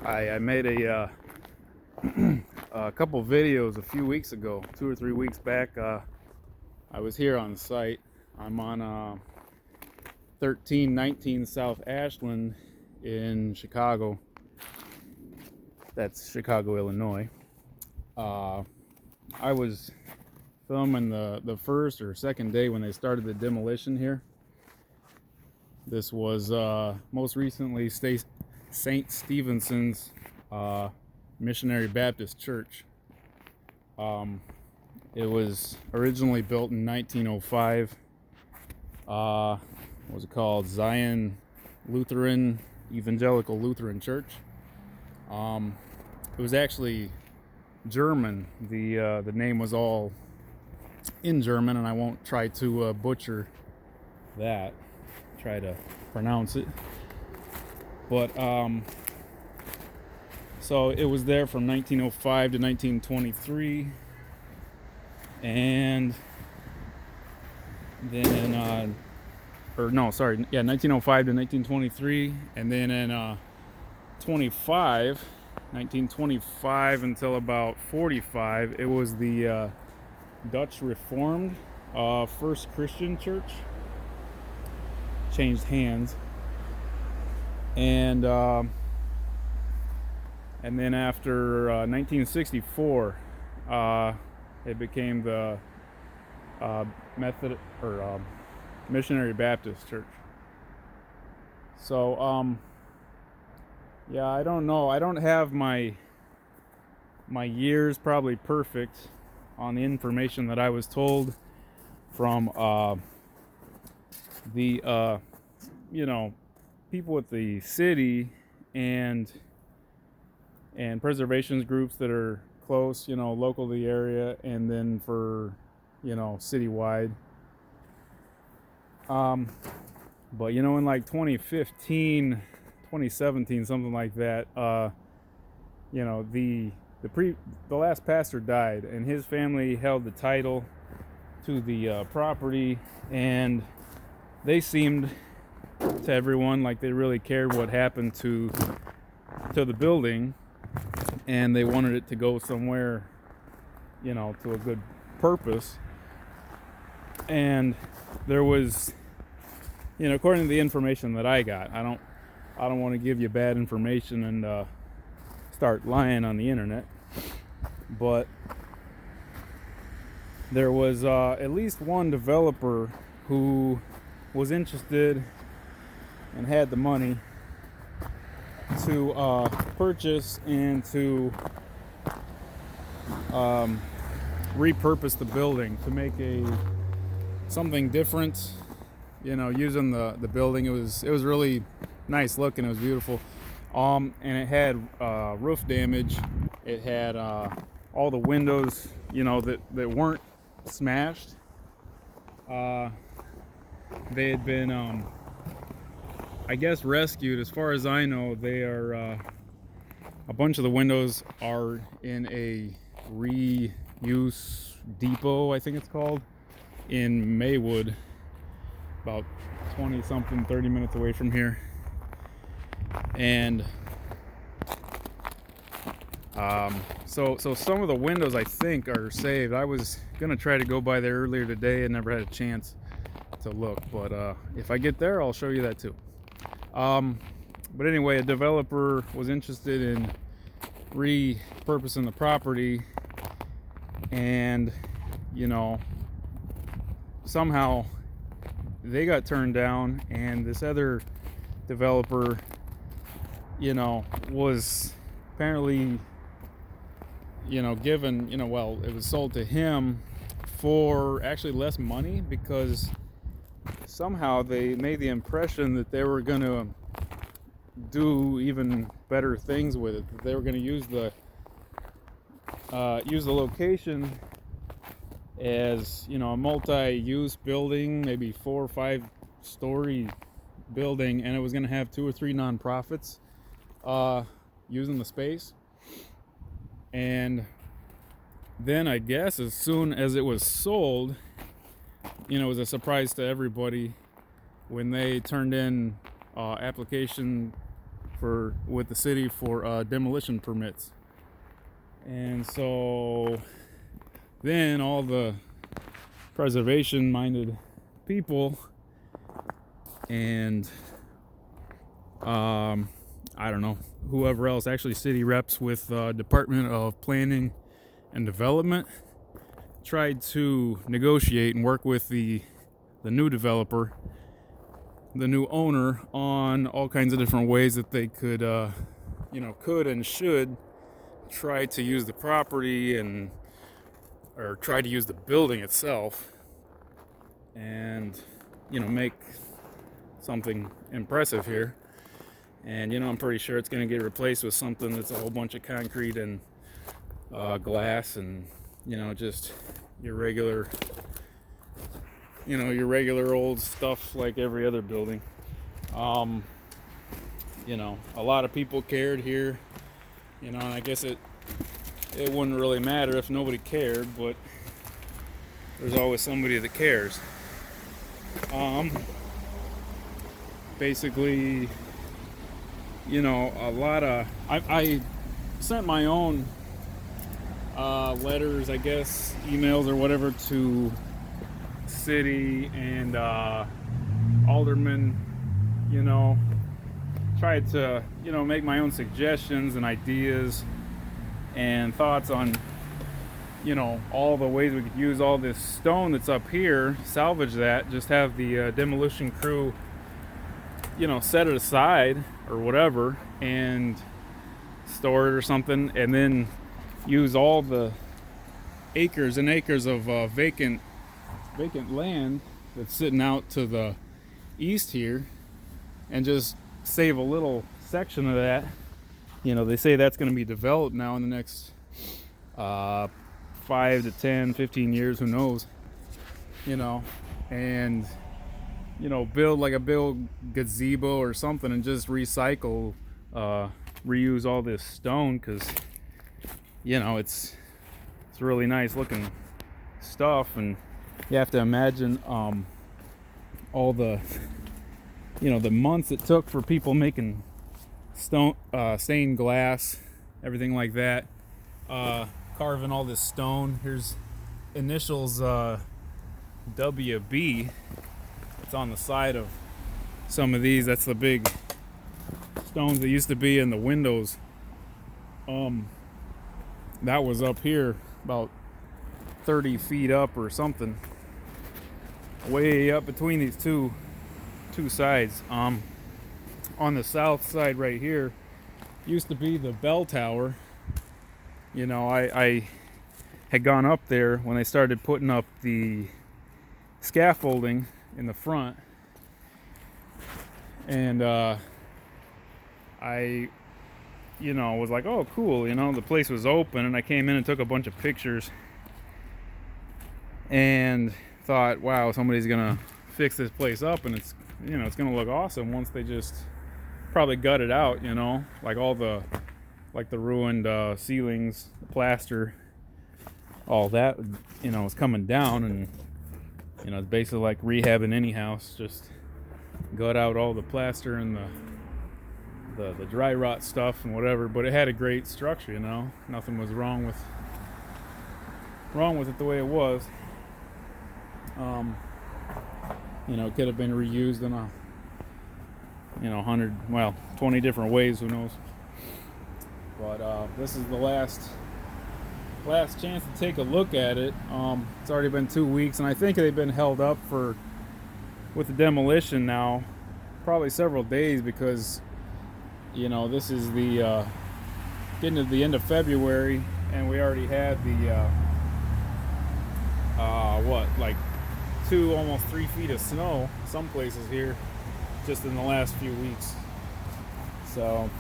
I made a couple videos a few weeks ago, 2 or 3 weeks back. I was here on site. I'm on 1319 South Ashland in Chicago. That's Chicago, Illinois. I was filming the first or second day when they started the demolition here. This was most recently St. Stevenson's Missionary Baptist Church. It was originally built in 1905. What was it called? Zion Lutheran Evangelical Lutheran Church. It was actually German. The name was all in German, and I won't try to butcher that. Try to pronounce it. But so it was there from 1905 to 1923, and then 1905 to 1923, and then in 1925 until about 45, it was the Dutch Reformed First Christian Church. Changed hands, and then after 1964, it became the Missionary Baptist Church. So yeah, I don't know. I don't have my years probably perfect on the information that I was told from the people at the city and preservation groups that are close, local to the area, and then for citywide. But in like 2015, 2017, something like that, the last pastor died, and his family held the title to the property, and they seemed to everyone like they really cared what happened to the building, and they wanted it to go somewhere, to a good purpose. And there was, according to the information that I got, I don't want to give you bad information and start lying on the internet, but there was at least one developer who was interested and had the money to purchase and to repurpose the building to make something different, using the building. It was really nice looking. It was beautiful, and it had roof damage. It had all the windows that weren't smashed. They had been I guess rescued. As far as I know, they are a bunch of the windows are in a reuse depot, I think it's called, in Maywood, about 30 minutes away from here. And so some of the windows, I think, are saved. I was gonna try to go by there earlier today and never had a chance to look, but if I get there, I'll show you that too. But anyway, a developer was interested in repurposing the property, and somehow they got turned down, and this other developer was apparently given, it was sold to him for actually less money, because somehow they made the impression that they were going to do even better things with it. That they were going to use the location as a multi-use building, maybe 4 or 5 story building, and it was going to have 2 or 3 nonprofits using the space. And then I guess as soon as it was sold, it was a surprise to everybody when they turned in application with the city for demolition permits. And so then all the preservation minded people and I don't know, whoever else, actually city reps with Department of Planning and Development, tried to negotiate and work with the new developer, the new owner, on all kinds of different ways that they could and should try to use the property or try to use the building itself and make something impressive here. And I'm pretty sure it's going to get replaced with something that's a whole bunch of concrete and glass and just your regular old stuff like every other building. A lot of people cared here, and I guess it wouldn't really matter if nobody cared, but there's always somebody that cares. Basically, a lot of I sent my own letters, I guess, emails or whatever, to city and aldermen, tried to make my own suggestions and ideas and thoughts on all the ways we could use all this stone that's up here, salvage that, just have the demolition crew set it aside or whatever and store it or something, and then use all the acres and acres of vacant land that's sitting out to the east here and just save a little section of that. They say that's going to be developed now in the next 5 to 10, 15 years, who knows, and build like a gazebo or something and just recycle, reuse all this stone, because it's really nice looking stuff. And you have to imagine all the the months it took for people making stone, stained glass, everything like that, carving all this stone. Here's initials WB. It's on the side of some of these. That's the big stones that used to be in the windows. That was up here about 30 feet up or something, way up between these two sides. On the south side right here used to be the bell tower. I had gone up there when they started putting up the scaffolding in the front, and I was like, oh cool, the place was open, and I came in and took a bunch of pictures and thought, wow, somebody's gonna fix this place up, and it's gonna look awesome once they just probably gut it out, like all the ruined ceilings, the plaster, all that is coming down, and it's basically like rehabbing any house. Just gut out all the plaster and the dry rot stuff and whatever. But it had a great structure, nothing was wrong with it the way it was. It could have been reused in 20 different ways, who knows. But this is the last chance to take a look at it. It's already been 2 weeks, and I think they've been held up with the demolition now probably several days, because this is the getting to the end of February, and we already had the 2, almost 3 feet of snow some places here just in the last few weeks. So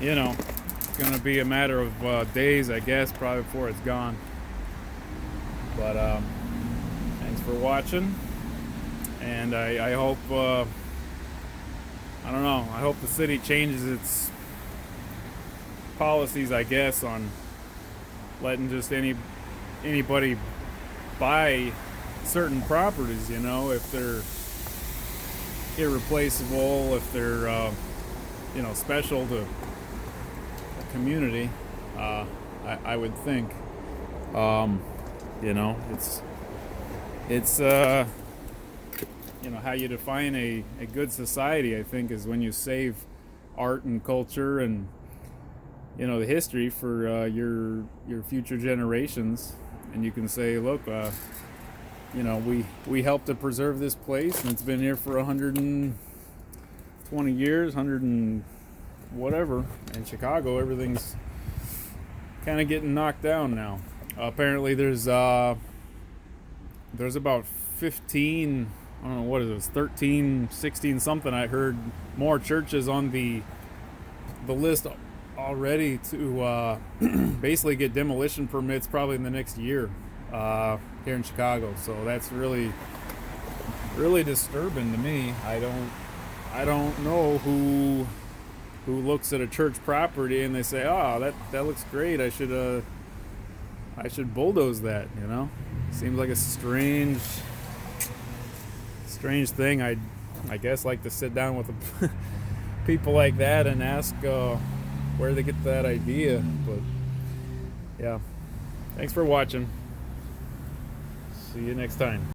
it's gonna be a matter of days, I guess, probably before it's gone. But thanks for watching, and I hope I hope the city changes its policies, I guess, on letting just anybody buy certain properties, irreplaceable, if they're special to a community. I would think. It's how you define a good society, I think, is when you save art and culture and the history for your future generations, and you can say, look, we helped to preserve this place, and it's been here for 120 years, 100 and whatever. In Chicago, everything's kind of getting knocked down now. Apparently there's about 15, I don't know what it is, 13, 16 something, I heard, more churches on the list already to basically get demolition permits probably in the next year here in Chicago. So that's really disturbing to me. I don't know who looks at a church property and they say, oh, that looks great, I should bulldoze that. Seems like a strange thing. I guess like to sit down with people like that and ask where they get that idea. But yeah, thanks for watching. See you next time.